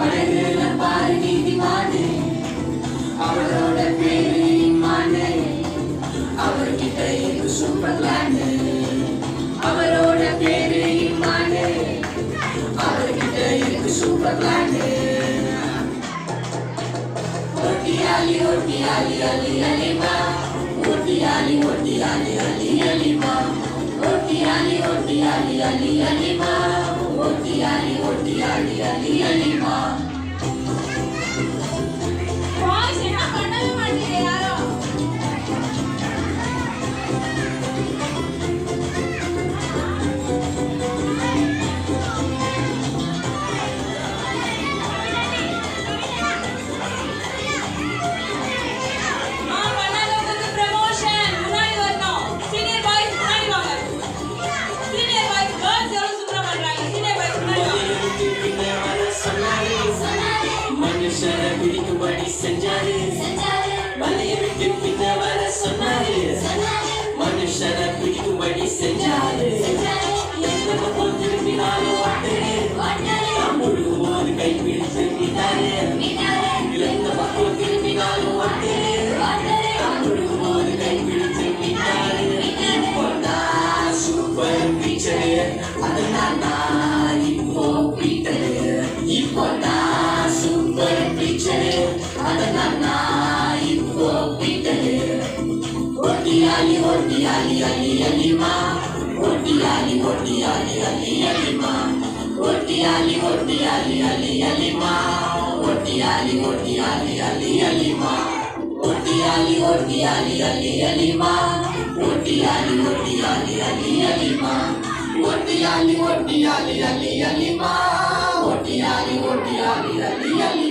அழகுல பாரு நீதிமானு, அவரோட பேரு இம்மானு, அவர்கிட்ட இருக்கு சூப்பர் பிளானு. அவரோட பேரு இம்மானு, அவர்கிட்ட இருக்கு சூப்பர் பிளானு. ஒட்டியாலி ஒட்டியாலி அலி அலிமா, ஒட்டியாலி ஒட்டியாலி அலி அலிமா, ஒட்டியாலி ஒட்டியாலி அலி அலிமா, ஒட்டியாலி ஒட்டியாலி அலி அலிமா. வாய்ஸ் என்ன பண்ணவே மாட்டீங்க யாரும். நான் பண்ணாதவங்களுக்கு ப்ரமோஷன். முன்னாடி வரணும். சீனியர் பாய்ஸ் முன்னாடி வாங்க. சீனியர் பாய்ஸ் கேர்ள்ஸ் எவ்வளவு சூப்பரா பண்றாங்க. சீனியர் பாய்ஸ் முன்னாடி வாங்க. மனுஷரை பிடிக்கும்படி செஞ்சாரு, வலைய விட்டு பின்ன வர சொன்னாரு. மனுஷரை பிடிக்கும்படி செஞ்சாரு, எந்த பக்கம் திரும்பினாலும் நான் முழுகும் போது கை பிடித்து விட்டாரு. எந்த பக்கம் திரும்பினாலும் நான் முழுகும் போது கை பிடித்து விட்டாரு. இப்போதான் சூப்பர் பீச்சரு, அதனால் நான் இப்போ பீட்டரு. இப்போதான் சூப்பர் பீச்சரு, அதனால் நான் இப்போ பீட்டரு. ஒட்டியாலி ஒட்டியாலி அலி அலிமா, ஒட்டியாலி ஒட்டியாலி அலி அலிமா, ஒட்டியாலி ஒட்டியாலி அலி அலிமா, ஒட்டியாலி ஒட்டியாலி அலி அலிமா, ஒட்டியாலி ஒட்டியாலி அலி அலிமா, ஒட்டியாலி ஒட்டியாலி அலி அலிமா, ஒட்டியாலி ஒட்டியாலி அலி அலிமா, ஒட்டியாலி ஒட்டியாலி அலி அலிமா.